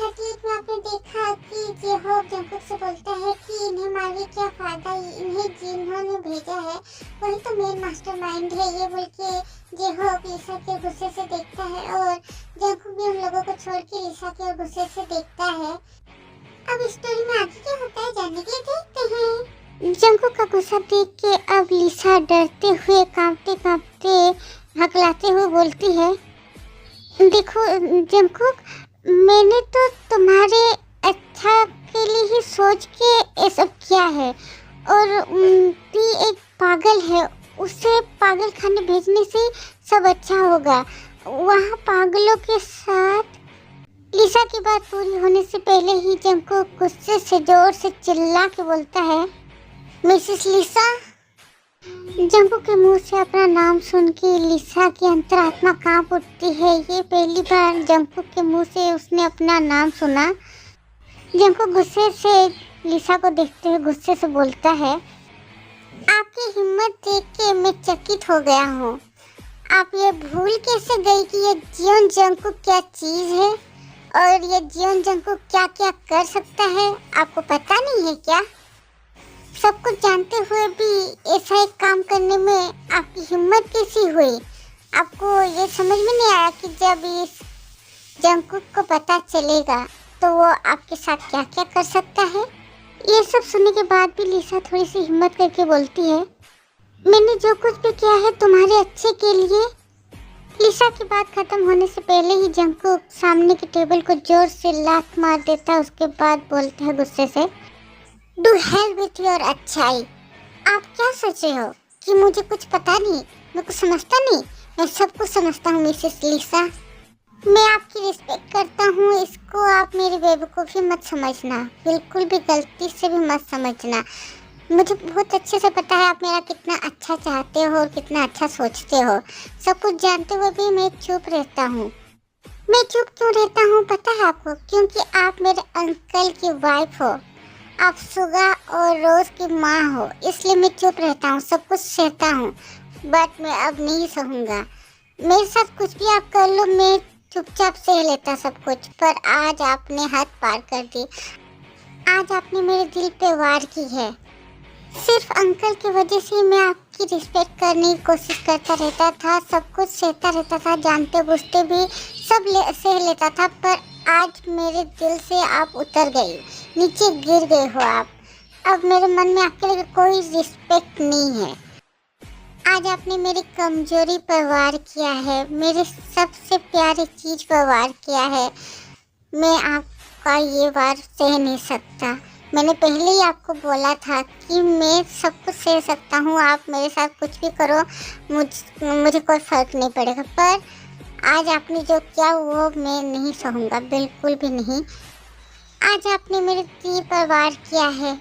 38 में आपने देखा कि जेहोब जंकुक से बोलता है कि इन्हें मार के क्या फायदा, इन्हें जिन्होंने भेजा है वही तो मेन मास्टरमाइंड है, ये बोल के जेहोब लिसा के गुस्से से देखता है और जंकुक भी उन लोगों को छोड़ के लिसा के गुस्से से देखता है। अब स्टोरी में आगे क्या होता है जानने के लिए देखते हैं। जंकुक का गुस्सा देख के अब लिसा डरते हुए कांपते कांपते हकलाते हुए बोलती है, देखो जंकुक, मैंने तो तुम्हारे अच्छा के लिए ही सोच के ये सब किया है और भी एक पागल है, उसे पागल खाने भेजने से सब अच्छा होगा। वहाँ पागलों के साथ लिसा की बात पूरी होने से पहले ही जंकुक गुस्से से जोर से चिल्ला के बोलता है, मिसेस लिसा। जंकुक के मुंह से अपना नाम सुन के लिसा की अंतरात्मा कांप उठती है। ये पहली बार जंकुक के मुंह से उसने अपना नाम सुना। जंकुक गुस्से से लिसा को देखते हुए गुस्से से बोलता है, आपकी हिम्मत देख के मैं चकित हो गया हूँ। आप ये भूल कैसे गई कि ये जियोन जंकुक क्या चीज़ है और ये जियोन जंकुक क्या क्या कर सकता है, आपको पता नहीं है क्या? सब कुछ जानते हुए भी ऐसा एक काम करने में आपकी हिम्मत कैसी हुई? आपको ये समझ में नहीं आया कि जब इस जंकुक को पता चलेगा तो वो आपके साथ क्या क्या कर सकता है? ये सब सुनने के बाद भी लिसा थोड़ी सी हिम्मत करके बोलती है, मैंने जो कुछ भी किया है तुम्हारे अच्छे के लिए। लिसा की बात खत्म होने से पहले ही जंकुक सामने के टेबल को जोर से लात मार देता है। उसके बाद बोलता है गुस्से से, डू हेल विथ योर अच्छाई। आप क्या सोच रहे हो कि मुझे कुछ पता नहीं, मैं कुछ समझता नहीं? मैं सब कुछ समझता हूँ मिसेस लिसा। मैं आपकी रिस्पेक्ट करता हूँ, इसको आप मेरी बेवकूफ़ी मत समझना, बिल्कुल भी गलती से भी मत समझना। मुझे बहुत अच्छे से पता है आप मेरा कितना अच्छा चाहते हो और कितना अच्छा सोचते हो। सब कुछ जानते हुए भी मैं चुप रहता हूँ। मैं चुप क्यों रहता हूँ पता है आपको? क्योंकि आप मेरे अंकल की वाइफ हो, आप सुगा और रोज़ की माँ हो, इसलिए मैं चुप रहता हूँ, सब कुछ सहता हूँ। बट मैं अब नहीं सहूँगा। मेरे साथ कुछ भी आप कर लो, मैं चुपचाप सह लेता सब कुछ, पर आज आपने हद पार कर दी। आज आपने मेरे दिल पे वार की है। सिर्फ अंकल की वजह से मैं आपकी रिस्पेक्ट करने की कोशिश करता रहता था, सब कुछ सहता रहता था, जानते बुझते भी सब सह लेता था, पर आज मेरे दिल से आप उतर गई, नीचे गिर गए हो आप। अब मेरे मन में आपके लिए कोई रिस्पेक्ट नहीं है। आज आपने मेरी कमजोरी पर वार किया है, मेरे सबसे प्यारी चीज़ पर वार किया है। मैं आपका ये वार सह नहीं सकता। मैंने पहले ही आपको बोला था कि मैं सब कुछ सह सकता हूँ, आप मेरे साथ कुछ भी करो, मुझे कोई फ़र्क नहीं पड़ेगा, पर आज आपने जो किया वो मैं नहीं सहूँगा, बिल्कुल भी नहीं। आज आपने मेरे दिल पर वार किया है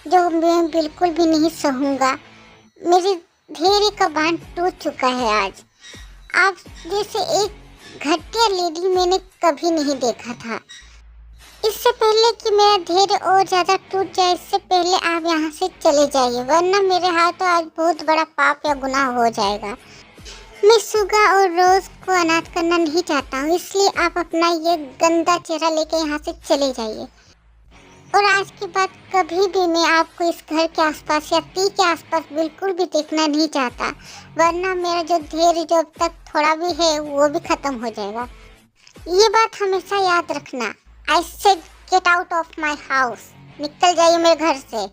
जो मैं बिल्कुल भी नहीं सहूँगा। मेरे धैर्य का बांध टूट चुका है आज। आप जैसे एक घटिया लेडी मैंने कभी नहीं देखा था। इससे पहले कि मेरा धैर्य और ज़्यादा टूट जाए, इससे पहले आप यहाँ से चले जाइए, वरना मेरे हाथों आज बहुत बड़ा पाप या गुनाह हो जाएगा। मैं सुगा और रोज़ को अनाथ करना नहीं चाहता हूँ, इसलिए आप अपना ये गंदा चेहरा लेके यहाँ से चले जाइए। और आज के बाद कभी भी मैं आपको इस घर के आसपास या टी के आसपास बिल्कुल भी देखना नहीं चाहता, वरना मेरा जो धैर्य जो अब तक थोड़ा भी है वो भी ख़त्म हो जाएगा। ये बात हमेशा याद रखना। I said get out of my house, निकल जाइए मेरे घर से।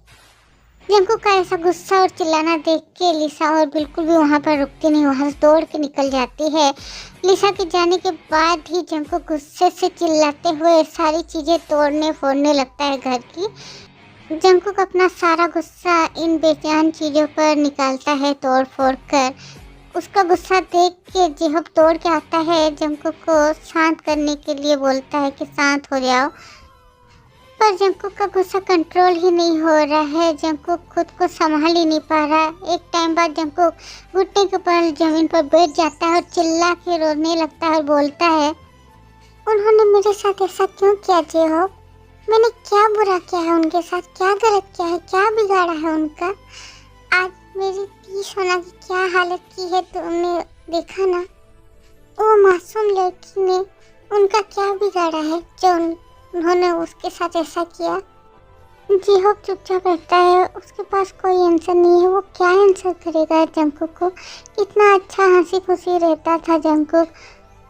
जंकुक का ऐसा गुस्सा और चिल्लाना देख के लिसा और बिल्कुल भी वहाँ पर रुकती नहीं, वहाँ से दौड़ के निकल जाती है। लिसा के जाने के बाद ही जंकुक गुस्से से चिल्लाते हुए सारी चीज़ें तोड़ने फोड़ने लगता है घर की। जंकुक अपना सारा गुस्सा इन बेजान चीज़ों पर निकालता है तोड़ फोड़ कर। उसका गुस्सा देख के जेहोब तोड़ के आता है, जंकुक को शांत करने के लिए बोलता है कि शांत हो जाओ, पर जंकुक का गुस्सा कंट्रोल ही नहीं हो रहा है। जंकुक खुद को संभाल ही नहीं पा रहा। एक टाइम बाद जंकुक घुटने के बल जमीन पर बैठ जाता है और चिल्ला के रोने लगता है और बोलता है, उन्होंने मेरे साथ ऐसा क्यों किया जेहोब? मैंने क्या बुरा किया है उनके साथ, क्या गलत किया है, क्या बिगाड़ा है उनका? आज मेरी टी सोना की क्या हालत की है तुमने देखा ना? वो मासूम लड़की ने उनका क्या बिगाड़ा है जो उन्होंने उसके साथ ऐसा किया। जी होप चुपचाप रहता है, उसके पास कोई आंसर नहीं है। वो क्या आंसर करेगा जंगकुक को? कितना अच्छा हंसी खुशी रहता था जंगकुक।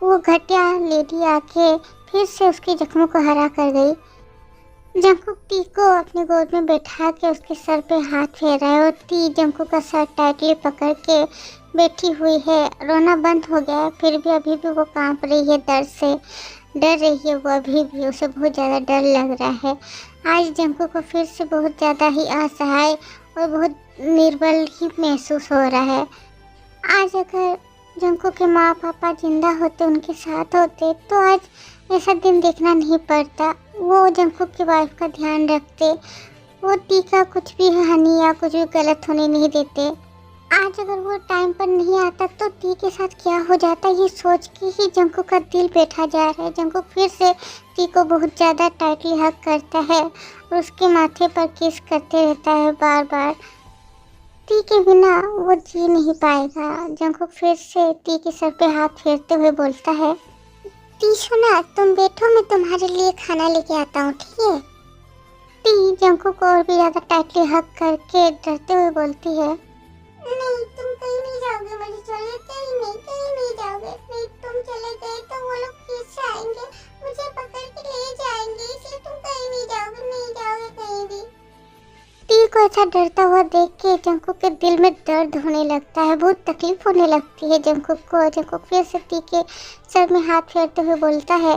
वो घटिया लेडी आके फिर से उसके जख्मों को हरा कर गई। जंगकुक टी को अपनी गोद में बैठा के उसके सर पे हाथ फेरा है और टी जंगकुक का सर टाइटली पकड़ के बैठी हुई है। रोना बंद हो गया है, फिर भी अभी भी वो कांप रही है दर्द से। डर रही है वो अभी भी, उसे बहुत ज़्यादा डर लग रहा है। आज जंगकुक को फिर से बहुत ज़्यादा ही असहाय और बहुत निर्बल ही महसूस हो रहा है। आज अगर जंगकुक के माँ पापा जिंदा होते, उनके साथ होते, तो आज ऐसा दिन देखना नहीं पड़ता। वो जंगकुक की वाइफ का ध्यान रखते, वो टी का कुछ भी हानि या कुछ भी गलत होने नहीं देते। आज अगर वो टाइम पर नहीं आता तो टी के साथ क्या हो जाता, ये सोच के ही जंगकुक का दिल बैठा जा रहा है। जंगकुक फिर से टी को बहुत ज़्यादा टाइटली हग करता है और उसके माथे पर किस करते रहता है बार बार। टी के बिना वो जी नहीं पाएगा। जंगकुक फिर से टी के सर पे हाथ फेरते हुए बोलता है, टी सोना तुम बैठो, मैं तुम्हारे लिए खाना लेके आता हूँ, ठीक है? टी जंगकुक को और भी ज़्यादा टाइटली हग करके डरते हुए बोलती है, नहीं तुम कहीं नहीं जाओगे, मुझे छोड़ कहीं नहीं जाओगे। नहीं तुम चले गए तो वो लोग फिर से आएंगे, मुझे पकड़ के ले जाएंगे, इसलिए तुम कहीं नहीं जाओगे कहीं भी। टी को ऐसा डरता हुआ देख के जंगकुक के दिल में दर्द होने लगता है, बहुत तकलीफ होने लगती है जंगकुक को। जंगकुक फिर से टी के सर में हाथ फेरते हुए बोलता है,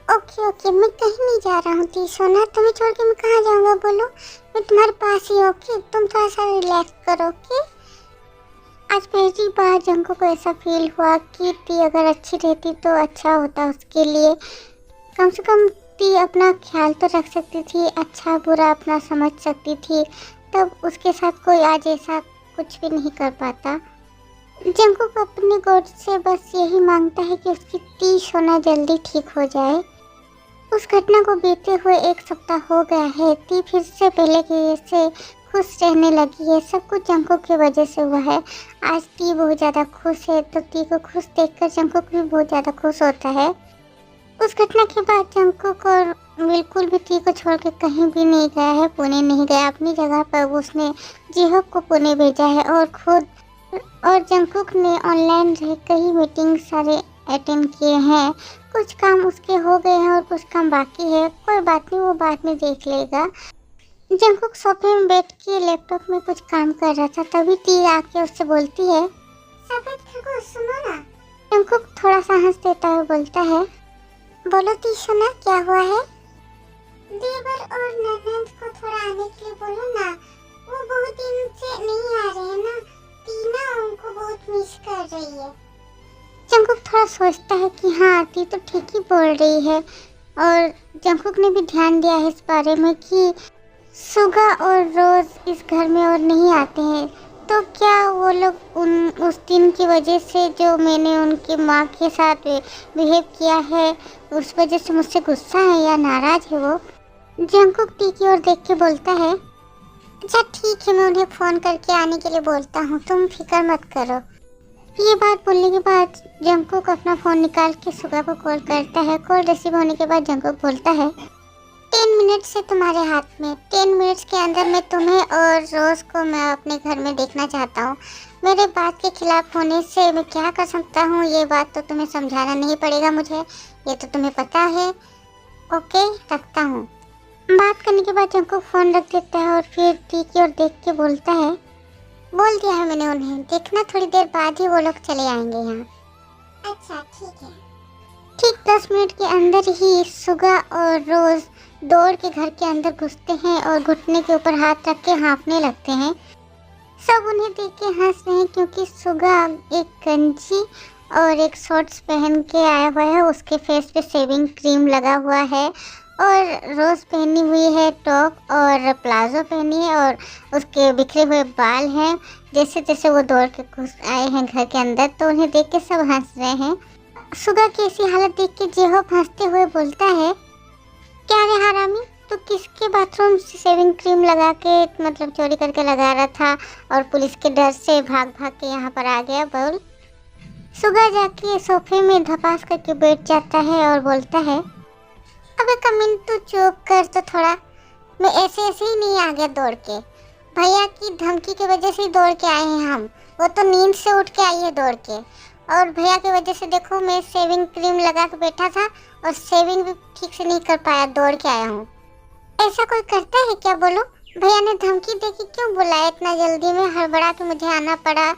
ओके मैं कहीं नहीं जा रहा हूँ टी सोना, तुम्हें छोड़ के मैं कहाँ जाऊँगा बोलो, मैं तुम्हारे पास ही। ओके तुम थोड़ा सा रिलैक्स करो। ओके आज पहली बार जंगकुक को ऐसा फील हुआ कि टी अगर अच्छी रहती तो अच्छा होता उसके लिए। कम से कम टी अपना ख्याल तो रख सकती थी, अच्छा बुरा अपना समझ सकती थी, तब उसके साथ कोई आज ऐसा कुछ भी नहीं कर पाता। जंगकुक अपने गोद से बस यही मांगता है कि उसकी टी सोना जल्दी ठीक हो जाए। उस घटना को बीते हुए 1 सप्ताह हो गया है। टी फिर से पहले के जैसे खुश रहने लगी है। सब कुछ जंगकुक की वजह से हुआ है। आज टी बहुत ज़्यादा खुश है, तो टी को खुश देखकर जंगकुक भी बहुत ज़्यादा खुश होता है। उस घटना के बाद जंगकुक और बिल्कुल भी टी को छोड़ के कहीं भी नहीं गया है, पुणे नहीं गया। अपनी जगह पर उसने जिहोप को पुणे भेजा है और जंगकुक ने ऑनलाइन रह कई मीटिंग सारे अटेंड किए हैं। कुछ काम उसके हो गए हैं और कुछ काम बाकी है, कोई बात नहीं, वो बाद में देख लेगा। जंगकुक सोफे में बैठ के लैपटॉप में कुछ काम कर रहा था, तभी टी आके उससे बोलती है, सुनो ना। जंगकुक थोड़ा सा हंस देता है, बोलता है, बोलो टी सोना क्या हुआ है? देवर और ननद को थोड़ा आने के लिए बोलो ना, वो बहुत दिन से नहीं आ रहे हैं ना, टीना उनको बहुत मिस कर रही है। जंगकुक थोड़ा सोचता है कि हाँ टी तो ठीक ही बोल रही है, और जंगकुक ने भी ध्यान दिया है इस बारे में कि सुगा और रोज इस घर में और नहीं आते हैं, तो क्या वो लोग उस दिन की वजह से जो मैंने उनकी माँ के साथ बिहेव किया है उस वजह से मुझसे गुस्सा है या नाराज है वो? जंगकुक टी की ओर देख के बोलता है, अच्छा ठीक है, मैं उन्हें फ़ोन करके आने के लिए बोलता हूँ, तुम फिक्र मत करो। ये बात बोलने के बाद जंगकुक अपना फ़ोन निकाल के सुगा को कॉल करता है। कॉल रिसीव होने के बाद जंगकुक बोलता है, 10 मिनट से तुम्हारे हाथ में, 10 मिनट्स के अंदर मैं तुम्हें और रोज़ को मैं अपने घर में देखना चाहता हूँ। मेरे बात के खिलाफ होने से मैं क्या कर सकता हूँ, ये बात तो तुम्हें समझाना नहीं पड़ेगा मुझे, ये तो तुम्हें पता है। ओके रखता हूँ। बात करने के बाद जंगकुक फ़ोन रख देता है और फिर टी की ओर देख के बोलता है, बोल दिया है मैंने उन्हें, देखना थोड़ी देर बाद ही वो लोग चले आएंगे यहाँ। अच्छा ठीक है। ठीक 10 मिनट के अंदर ही सुगा और रोज़ दौड़ के घर के अंदर घुसते हैं और घुटने के ऊपर हाथ रख के हाँफने लगते हैं। सब उन्हें देख के हंस रहे हैं क्योंकि सुगा एक गंजी और एक शॉर्ट्स पहन के आया हुआ है, उसके फेस पे शेविंग क्रीम लगा हुआ है, और रोज़ पहनी हुई है टॉप और प्लाजो पहनी है और उसके बिखरे हुए बाल हैं। जैसे जैसे वो दौड़ के घुस आए हैं घर के अंदर, तो उन्हें देख के सब हंस रहे हैं। सुगा की ऐसी हालत देख के जिहोप हंसते हुए बोलता है, क्या रे हरामी, तो किसके बाथरूम से शेविंग क्रीम लगा के मतलब चोरी करके लगा रहा था और पुलिस के डर से भाग भाग के यहाँ पर आ गया, बोल। सुगा जाके सोफे में धपास करके बैठ जाता है और बोलता है, अबे कमीन तू चुप कर तो थोड़ा। मैं ऐसे ऐसे ही नहीं आ गया दौड़ के, भैया की धमकी की वजह से ही दौड़ के आए हैं हम। वो तो नींद से उठ के आई है दौड़ के, और भैया की वजह से देखो मैं सेविंग क्रीम लगा के बैठा था और सेविंग भी ठीक से नहीं कर पाया, दौड़ के आया हूँ। ऐसा कोई करता है क्या बोलो? भैया ने धमकी दे के क्यों बुलाया इतना जल्दी में, हड़बड़ा के मुझे आना पड़ा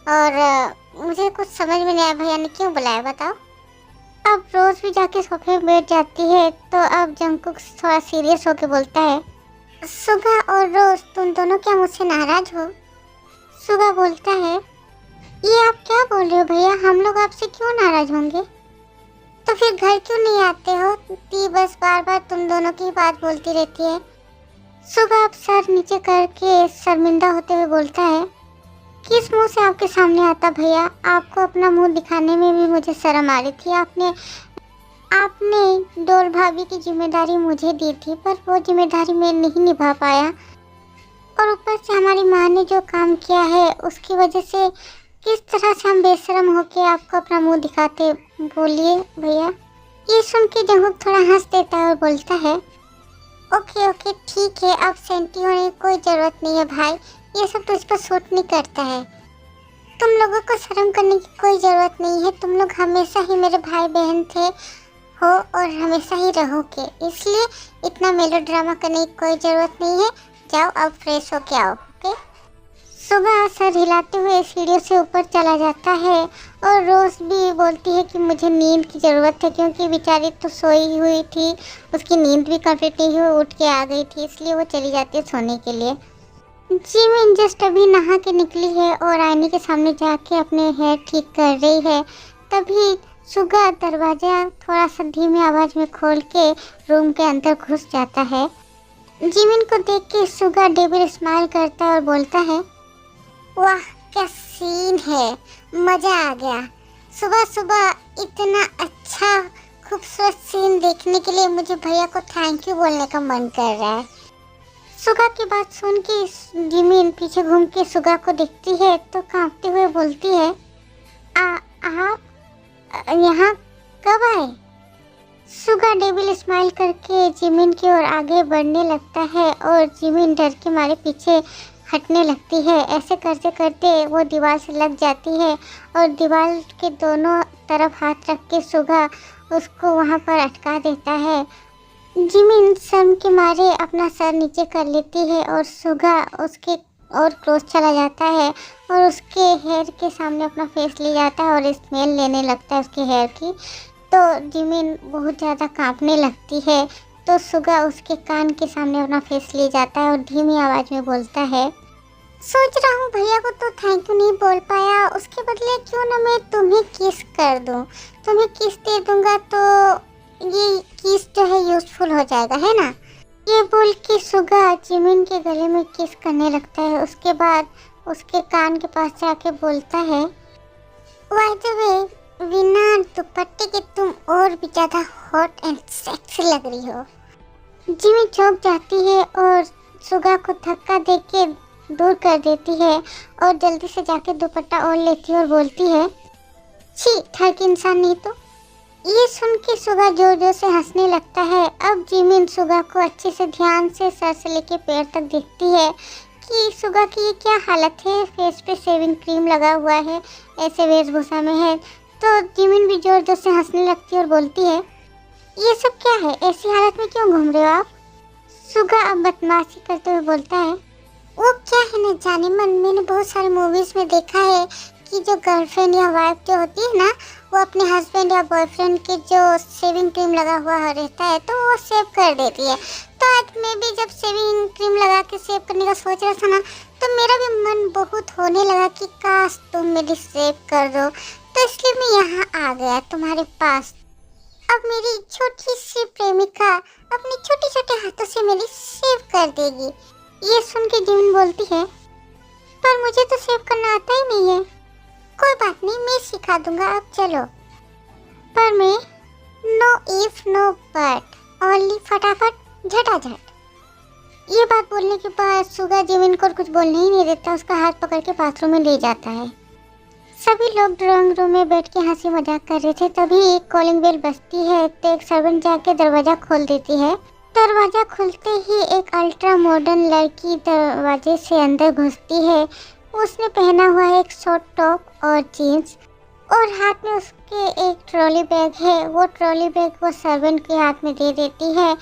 और मुझे कुछ समझ में नहीं आया भैया ने क्यों बुलाया, बताओ। अब रोज भी जाके सोफे में बैठ जाती है तो अब जंकुक थोड़ा सीरियस होके बोलता है, सुगा और रोज तुम दोनों क्या मुझसे नाराज हो? सुगा बोलता है, ये आप क्या बोल रहे हो भैया, हम लोग आपसे क्यों नाराज होंगे? तो फिर घर क्यों नहीं आते हो? ती बस बार बार तुम दोनों की बात बोलती रहती है। सुगा अब सर नीचे करके शर्मिंदा होते हुए बोलता है, किस मुंह से आपके सामने आता भैया, आपको अपना मुंह दिखाने में भी मुझे शर्म आ रही थी। आपने डोल भाभी की जिम्मेदारी मुझे दी थी, पर वो जिम्मेदारी मैं नहीं निभा पाया, और ऊपर से हमारी माँ ने जो काम किया है उसकी वजह से किस तरह से हम बेशरम होके आपको अपना मुंह दिखाते, बोलिए भैया। ये सुन के जंकुक थोड़ा हंस देता है और बोलता है, ओके ओके ठीक है, अब सेंटी होने की कोई ज़रूरत नहीं है भाई, ये सब तुझ पर सूट नहीं करता है। तुम लोगों को शर्म करने की कोई ज़रूरत नहीं है, तुम लोग हमेशा ही मेरे भाई बहन थे हो और हमेशा ही रहोगे, इसलिए इतना मेलोड्रामा करने की कोई ज़रूरत नहीं है। जाओ अब फ्रेश होके आओ, ओके। सुबह सर हिलाते हुए सीढ़ियों से ऊपर चला जाता है और रोज भी बोलती है कि मुझे नींद की ज़रूरत है, क्योंकि बेचारी तो सोई हुई थी, उसकी नींद भी कंप्लीट नहीं हुई, उठ के आ गई थी, इसलिए वो चली जाती है सोने के लिए। जिमिन जस्ट अभी नहा के निकली है और आईने के सामने जाके अपने हेयर ठीक कर रही है, तभी सुगा दरवाज़ा थोड़ा सा धीमी आवाज़ में खोल के रूम के अंदर घुस जाता है। जिमिन को देख के सुगा डेविल स्माइल करता है और बोलता है, वाह क्या सीन है, मज़ा आ गया। सुबह सुबह इतना अच्छा खूबसूरत सीन देखने के लिए मुझे भैया को थैंक यू बोलने का मन कर रहा है। सुगा की बात सुन के जिमिन पीछे घूम के सुगा को देखती है तो कांपते हुए बोलती है, आप यहाँ कब आए? सुगा डेविल स्माइल करके जिमिन की ओर आगे बढ़ने लगता है और जिमिन डर के मारे पीछे हटने लगती है। ऐसे करते करते वो दीवार से लग जाती है और दीवार के दोनों तरफ हाथ रख के सुगा उसको वहाँ पर अटका देता है। जिमिन शर्म के मारे अपना सर नीचे कर लेती है और सुगा उसके और क्लोज चला जाता है और उसके हेयर के सामने अपना फेस ले जाता है और स्मेल लेने लगता है उसके हेयर की। तो जिमिन बहुत ज़्यादा कांपने लगती है, तो सुगा उसके कान के सामने अपना फेस ले जाता है और धीमी आवाज़ में बोलता है, सोच रहा हूँ भैया को तो थैंक यू नहीं बोल पाया, उसके बदले क्यों ना मैं तुम्हें किस कर दूँ, तुम्हें किस दे दूँगा तो ये किस जो है यूज़फुल हो जाएगा, है ना। ये बोल के सुगा जिमिन के गले में किस करने लगता है। उसके बाद उसके कान के पास जाके बोलता है, बाय द वे बिना दुपट्टे के तुम और भी ज़्यादा हॉट एंड सेक्सी लग रही हो। जिमिन चौंक जाती है और सुगा को धक्का देके दूर कर देती है और जल्दी से जाके दुपट्टा ओढ़ लेती है और बोलती है, छी ठग इंसान नहीं तो। ये सुन के सुगा जोर जोर से हंसने लगता है। अब जिमिन सुगा को अच्छे से ध्यान से सर से लेके पैर तक देखती है कि सुगा की ये क्या हालत है, फेस पे शेविंग क्रीम लगा हुआ है, ऐसे वेशभूषा में है। तो जिमिन भी जोर जोर से हंसने लगती है और बोलती है, ये सब क्या है, ऐसी हालत में क्यों घूम रहे हो आप? सुगा अब बदमाशी करते हुए बोलता है, वो क्या है न जाने मन, मैंने बहुत सारे मूवीज़ में देखा है कि जो गर्लफ्रेंड या वाइफ जो होती है ना, वो अपने हस्बैंड या बॉयफ्रेंड के जो शेविंग क्रीम लगा हुआ रहता है तो वो सेव कर देती है। तो आज मैं भी जब शेविंग क्रीम लगा के सेव करने का सोच रहा था ना, तो मेरा भी मन बहुत होने लगा कि काश तुम मेरी सेव कर दो, तो इसलिए मैं यहाँ आ गया तुम्हारे पास। अब मेरी छोटी सी प्रेमिका अपने छोटे छोटे हाथों से मेरी सेव कर देगी। ये सुन के जिमिन बोलती है, पर मुझे तो सेव करना आता ही नहीं है। कोई बात नहीं, मैं सिखा दूंगा, अब चलो। पर मैं no if no but, only फटाफट झटाझट। ये बात बोलने के बाद सुगा जिमिन को कुछ बोलने ही नहीं देता, उसका हाथ पकड़ के बाथरूम में ले जाता है। सभी लोग ड्राइंग रूम में बैठ के हंसी मजाक कर रहे थे। तभी एक कॉलिंग बेल बजती है तो एक सर्वेंट जाके दरवाजा खोल देती है। दरवाजा खुलते ही एक अल्ट्रा मॉडर्न लड़की दरवाजे से अंदर घुसती है। उसने पहना हुआ है एक शॉर्ट टॉप और जीन्स और हाथ में उसके एक ट्रॉली बैग है। वो ट्रॉली बैग वो सर्वेंट के हाथ में दे देती है।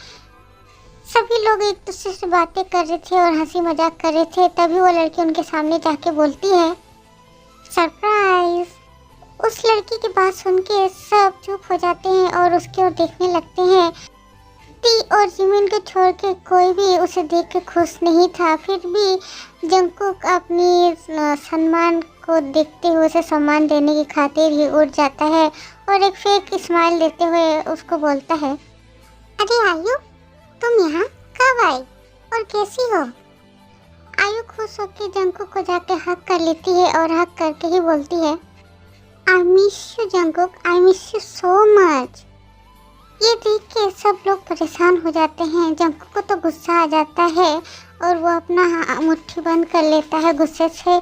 सभी लोग एक दूसरे से बातें कर रहे थे और हंसी मजाक कर रहे थे। तभी वो लड़की उनके सामने जाके बोलती है, सरप्राइज। उस लड़की की बात सुन के सब चुप हो जाते हैं और उसकी ओर देखने लगते हैं। टी और जिमिन को छोड़ के कोई भी उसे देख के खुश नहीं था। फिर भी जंगकुक अपनी सम्मान को देखते हुए उसे सम्मान देने की खातिर ही उठ जाता है और एक फेक स्माइल देते हुए उसको बोलता है, अरे आयु, तुम यहाँ कब आई और कैसी हो? आयु खुश होकर जंगकुक को जाके हक कर लेती है और हक करके ही बोलती है, I miss you Jungkook, I miss you so much. ये देख के सब लोग परेशान हो जाते हैं। जंगकुक को तो गुस्सा आ जाता है और वो अपना मुट्ठी बंद कर लेता है गुस्से से।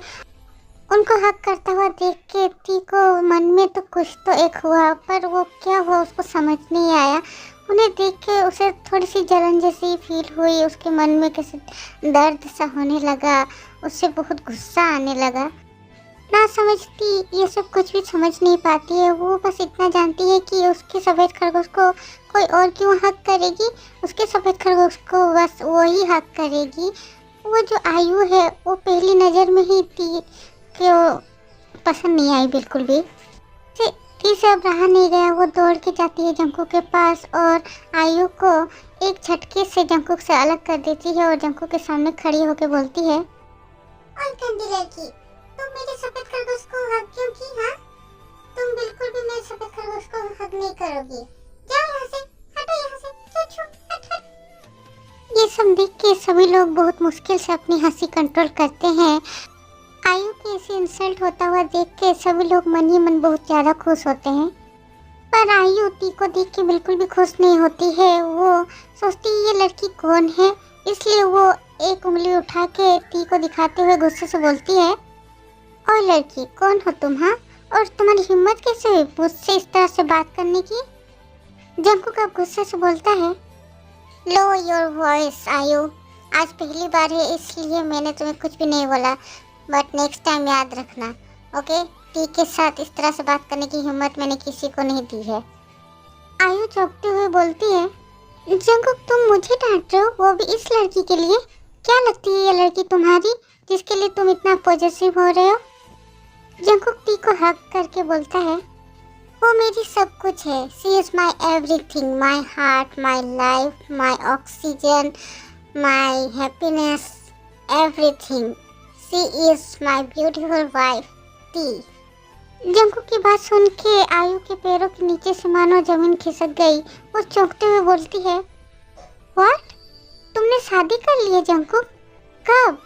उनको हक करता हुआ देख के टी को मन में तो कुछ तो एक हुआ, पर वो क्या हुआ उसको समझ नहीं आया। उन्हें देख के उसे थोड़ी सी जलन जैसी फील हुई। उसके मन में कैसे दर्द सा होने लगा, उससे बहुत गुस्सा आने लगा। ना समझती ये सब कुछ भी समझ नहीं पाती है। वो बस इतना जानती है कि उसके सफ़ेद खरगोश को कोई और क्यों हक करेगी, उसके सफ़ेद खरगोश को बस वो ही हक करेगी। वो जो आयु है वो पहली नज़र में ही टी को पसंद नहीं आई बिल्कुल भी। टी से अब रहा नहीं गया। वो दौड़ के जाती है जंगकुक के पास और आयु को एक झटके से जंगकुक से अलग कर देती है और जंगकुक के सामने खड़ी होकर बोलती है, और गंदी लड़की, तुम मेरे सफेद खरगोश को हक क्यों की? हाँ, तुम बिल्कुल भी मेरे सफेद खरगोश को हक नहीं करोगी। जाओ यहाँ से, हटो यहाँ से, छू छू, हट हट। ये सब देख के सभी लोग बहुत मुश्किल से अपनी हंसी कंट्रोल करते हैं। आयु के ऐसे इंसल्ट होता हुआ देख के सभी लोग मन ही मन बहुत ज़्यादा खुश होते हैं। पर आयु टी को देख के बिल्कुल भी खुश नहीं होती है। वो सोचती है ये लड़की कौन है, इसलिए वो एक उंगली उठा के टी को दिखाते हुए गुस्से से बोलती है, और लड़की कौन हो तुम? हाँ, और तुम्हारी हिम्मत कैसे हुई मुझसे इस तरह से बात करने की? जंगकुक अब गुस्से से बोलता है, लो योर वॉइस आयु, आज पहली बार है इसलिए मैंने तुम्हें कुछ भी नहीं बोला, बट नेक्स्ट टाइम याद रखना, ओके? टी के साथ इस तरह से बात करने की हिम्मत मैंने किसी को नहीं दी है। आयु चौंकते हुए बोलती है, जंगकुक तुम मुझे डांट रहे हो, वो भी इस लड़की के लिए? क्या लगती है ये लड़की तुम्हारी जिसके लिए तुम इतना पॉजिटिव हो रहे हो? जंगकुक टी को हक करके बोलता है, वो मेरी सब कुछ है। She is my everything, my heart, my life, my oxygen, my happiness, everything. She is my beautiful wife T. Jungkook की बात सुन के आयु के पैरों के नीचे से मानो जमीन खिसक गई। वो चौंकते हुए बोलती है, व्हाट? तुमने शादी कर ली है जंगकुक? कब?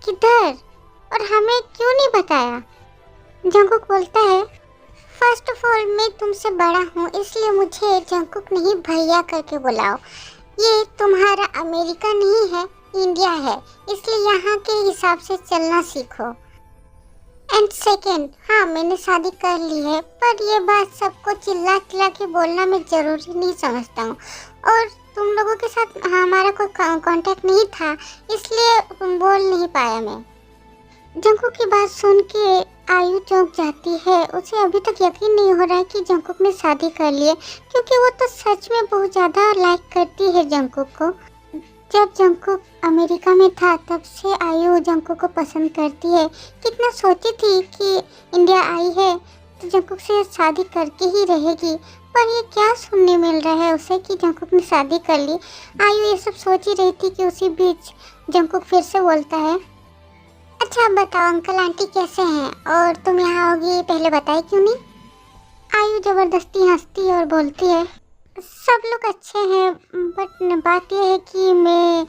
किधर? और हमें क्यों नहीं बताया? जंगकुक बोलता है, फर्स्ट ऑफ ऑल मैं तुमसे बड़ा हूँ इसलिए मुझे जंगकुक नहीं भैया करके बुलाओ। ये तुम्हारा अमेरिका नहीं है, इंडिया है, इसलिए यहाँ के हिसाब से चलना सीखो। एंड सेकेंड, हाँ मैंने शादी कर ली है, पर ये बात सबको चिल्ला चिल्ला के बोलना मैं ज़रूरी नहीं समझता हूँ, और तुम लोगों के साथ हमारा कोई कांटेक्ट नहीं था इसलिए बोल नहीं पाया मैं। जंगकुक की बात सुन के आयु चौंक जाती है। उसे अभी तक यकीन नहीं हो रहा है कि जंगकुक ने शादी कर ली है, क्योंकि वो तो सच में बहुत ज़्यादा लाइक करती है जंगकुक को। जब जंगकुक अमेरिका में था तब से आयु जंगकुक को पसंद करती है। कितना सोची थी कि इंडिया आई है तो जंगकुक से शादी करके ही रहेगी, पर ये क्या सुनने मिल रहा है उसे कि जंगकुक ने शादी कर ली। आयु ये सब सोच ही रही थी कि उसी बीच जंगकुक फिर से बोलता है, अच्छा बताओ अंकल आंटी कैसे हैं, और तुम यहाँ होगी पहले बताए क्यों नहीं? आयु ज़बरदस्ती हंसती और बोलती है, सब लोग अच्छे हैं, बट बात यह है कि मैं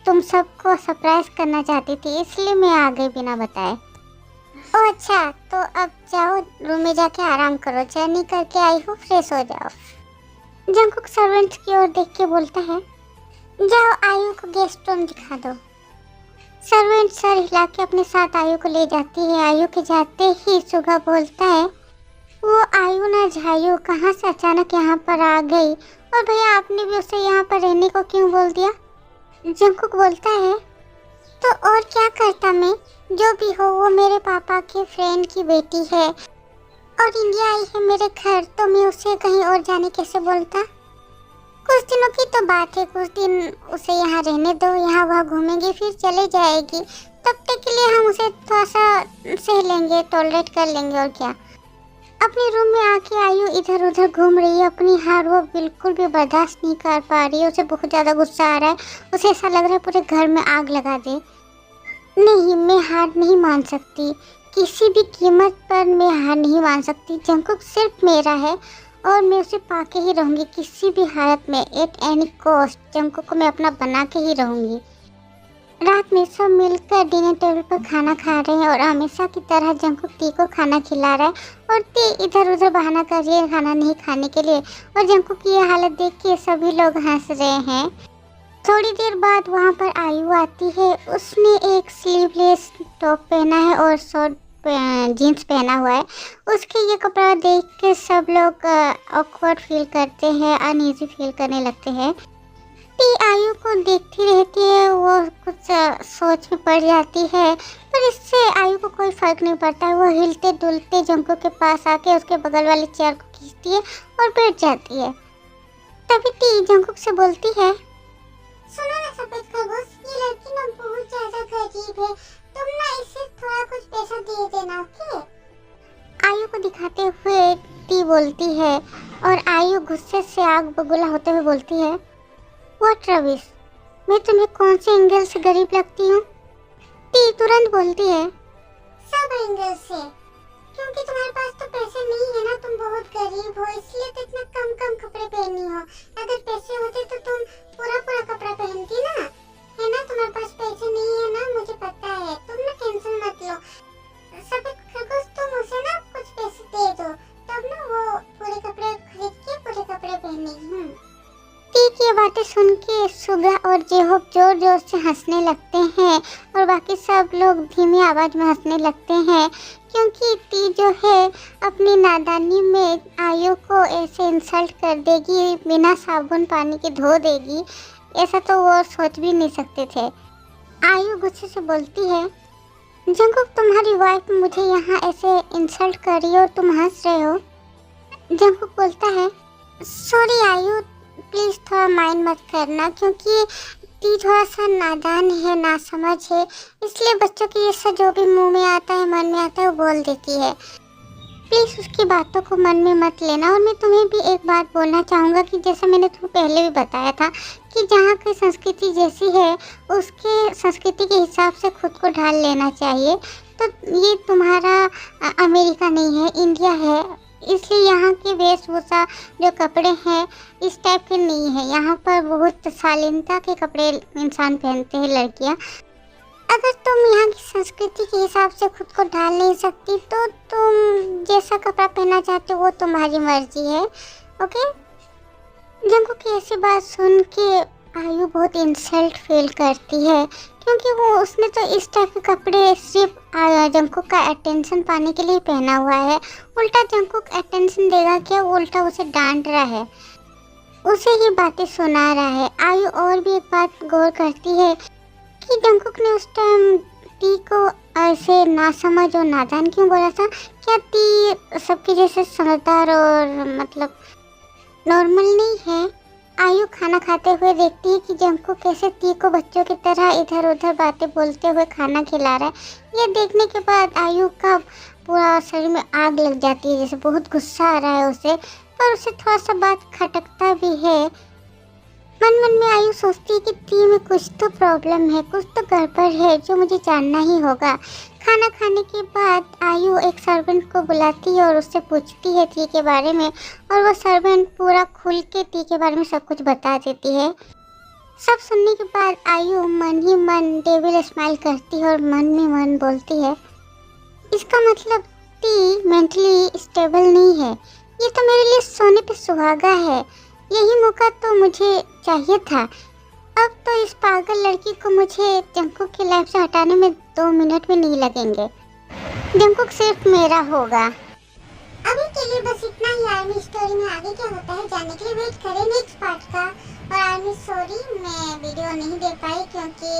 तुम सबको सरप्राइज करना चाहती थी इसलिए मैं आ गई बिना बताए। ओह अच्छा, तो अब जाओ रूम में जाके आराम करो, जर्नी करके आई हो, फ्रेश हो जाओ। जंगकुक सर्वेंट्स की ओर देख के बोलता है, जाओ आयु को गेस्ट रूम दिखा दो। सर्वेंट सर हिला के अपने साथ आयु को ले जाती है। आयु के जाते ही सुगा बोलता है, वो आयु ना झायु कहाँ से अचानक यहाँ पर आ गई, और भैया आपने भी उसे यहाँ पर रहने को क्यों बोल दिया? जंकुक बोलता है, तो और क्या करता मैं, जो भी हो वो मेरे पापा के फ्रेंड की बेटी है और इंडिया आई है मेरे घर, तो मैं उसे कहीं और जाने कैसे बोलता? कुछ दिनों की तो बात है, कुछ दिन उसे यहाँ रहने दो, यहाँ वहाँ घूमेंगे फिर चले जाएगी। तब तक के लिए हम उसे थोड़ा सा सह लेंगे, टॉलरेट कर लेंगे, और क्या। अपने रूम में आके आयु इधर उधर घूम रही है, अपनी हार वो बिल्कुल भी बर्दाश्त नहीं कर पा रही है। उसे बहुत ज़्यादा गुस्सा आ रहा है, उसे ऐसा लग रहा है पूरे घर में आग लगा दे। नहीं, मैं हार नहीं मान सकती, किसी भी कीमत पर मैं हार नहीं मान सकती। जंकुक सिर्फ मेरा है और मैं उसे पाके ही रहूँगी किसी भी हालत में, एट एनी कॉस्ट। जंकुक को मैं अपना बना के ही रहूँगी। रात में सब मिलकर डिनर टेबल पर खाना खा रहे हैं और हमेशा की तरह जंकुक टी को खाना खिला रहा है और टी इधर उधर बहाना कर रही है खाना नहीं खाने के लिए। और जंकुक की ये हालत देख के सभी लोग हंस रहे हैं। थोड़ी देर बाद वहाँ पर आयु आती है। उसने एक स्लीवलेस टॉप पहना है और शॉर्ट जीन्स पहना हुआ है। उसके ये कपड़ा देख के सब लोग ऑकवर्ड फील करते हैं, अनईजी फील करने लगते हैं। टी आयु को देखती रहती है, वो कुछ सोच में पड़ जाती है, पर इससे आयु को कोई फर्क नहीं पड़ता है। वो हिलते डुलते जंकुक के पास आके उसके बगल वाली चेयर को खींचती है और बैठ जाती है। तभी टी जंकुक से बोलती है, सुनो ना सफेद खरगोश, ये लड़की ना बहुत ज्यादा गरीब है, तुम ना इसे थोड़ा कुछ पैसा दे देना, ओके? आयु को दिखाते हुए टी बोलती है और आयु गुस्से से आग बबूला होते हुए बोलती है, व्हाट रविश, मैं तुम्हें कौन से एंगल से गरीब लगती हूँ? टी तुरंत बोलती है, सब एंगल से, क्योंकि तुम्हारे पास तो पैसे नहीं है ना, तुम बहुत गरीब हो, इसलिए तो इतना कम कम कपड़े पहनी हो। अगर पैसे होते तो तुम पूरा पूरा कपड़ा पहनती ना, है ना? तुम्हारे पास पैसे नहीं है ना, मुझे पता है, तुम ना टेंशन मत लो। सफेद खरगोश, तुम उसे ना कुछ पैसे दे दो, तब ना वो पूरे कपड़े खरीद के पूरे कपड़े पहनेगी। टी की बातें सुन के सुगा और जेहोब जोर जोर से हंसने लगते हैं और बाकी सब लोग धीमी आवाज में हंसने लगते हैं, क्योंकि टी जो है अपनी नादानी में आयु को ऐसे इंसल्ट कर देगी, बिना साबुन पानी के धो देगी, ऐसा तो वो सोच भी नहीं सकते थे। आयु गुस्से से बोलती है, जंकुक तुम्हारी वाइफ मुझे यहाँ ऐसे इंसल्ट कर रही हो, तुम हंस रहे हो। जंकुक बोलता है, सॉरी आयु, प्लीज़ थोड़ा माइंड मत करना, क्योंकि टी थोड़ा सा नादान है, नासमझ है, इसलिए बच्चों की ये सब जो भी मुंह में आता है, मन में आता है, वो बोल देती है। प्लीज़ उसकी बातों को मन में मत लेना। और मैं तुम्हें भी एक बात बोलना चाहूँगा कि जैसे मैंने तुम्हें पहले भी बताया था कि जहाँ की संस्कृति जैसी है, उसके संस्कृति के हिसाब से खुद को ढाल लेना चाहिए। तो ये तुम्हारा अमेरिका नहीं है, इंडिया है, इसलिए यहाँ की वेशभूषा जो कपड़े हैं इस टाइप के नहीं है। यहाँ पर बहुत शालीनता के कपड़े इंसान पहनते हैं, लड़कियाँ। अगर तुम यहाँ की संस्कृति के हिसाब से खुद को ढाल नहीं सकती तो तुम जैसा कपड़ा पहनना चाहते हो वो तुम्हारी मर्जी है, ओके? जंकुक की ऐसी बात सुन के आयु बहुत इंसल्ट फील करती है, क्योंकि वो उसने तो इस टाइप के कपड़े सिर्फ जंकुक का अटेंशन पाने के लिए पहना हुआ है। उल्टा जंकुक अटेंशन देगा क्या, वो उल्टा उसे डांट रहा है, उसे ही बातें सुना रहा है। आयु और भी एक बात गौर करती है कि जंकुक ने उस टाइम टी को ऐसे नासमझ और नादान क्यों बोला था। क्या टी सबके जैसे समझदार और मतलब नॉर्मल नहीं है? आयु खाना खाते हुए देखती है कि जंकुक कैसे टी को बच्चों की तरह इधर उधर बातें बोलते हुए खाना खिला रहा है। ये देखने के बाद आयु का पूरा शरीर में आग लग जाती है, जैसे बहुत गुस्सा आ रहा है उसे, पर उसे थोड़ा सा बात खटकता भी है। मन मन में आयु सोचती है कि टी में कुछ तो प्रॉब्लम है, कुछ तो गड़बड़ है जो मुझे जानना ही होगा। खाना खाने के बाद आयु एक सर्वेंट को बुलाती है और उससे पूछती है टी के बारे में, और वो सर्वेंट पूरा खुल के टी के बारे में सब कुछ बता देती है। सब सुनने के बाद आयु मन ही मन डेविल स्माइल करती है और मन में मन बोलती है, इसका मतलब टी मेंटली स्टेबल नहीं है, ये तो मेरे लिए सोने पे सुहागा है, यही मौका तो मुझे चाहिए था। अब तो इस पागल लड़की को मुझे जंकुक की लाइफ से हटाने में 2 मिनट भी नहीं लगेंगे। जंकुक सिर्फ मेरा होगा। अभी के लिए बस इतना ही। आर्मी स्टोरी में आगे क्या होता है जानने के लिए वेट करें नेक्स्ट पार्ट का। और आर्मी सॉरी मैं वीडियो नहीं दे पाई क्योंकि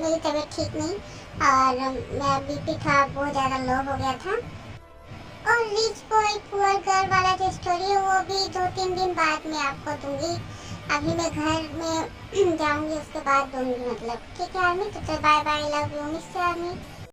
मेरी तबीयत ठीक नहीं और मेरा बीपी था बहुत ज़्यादा लो हो गया था। और रिच बॉय पुअर गर्ल वाला जो स्टोरी है वो भी 2-3 दिन बाद में आपको दूंगी। अभी मैं घर में जाऊंगी उसके बाद दूंगी मतलब। ठीक है आर्मी, तो bye bye, love you miss army.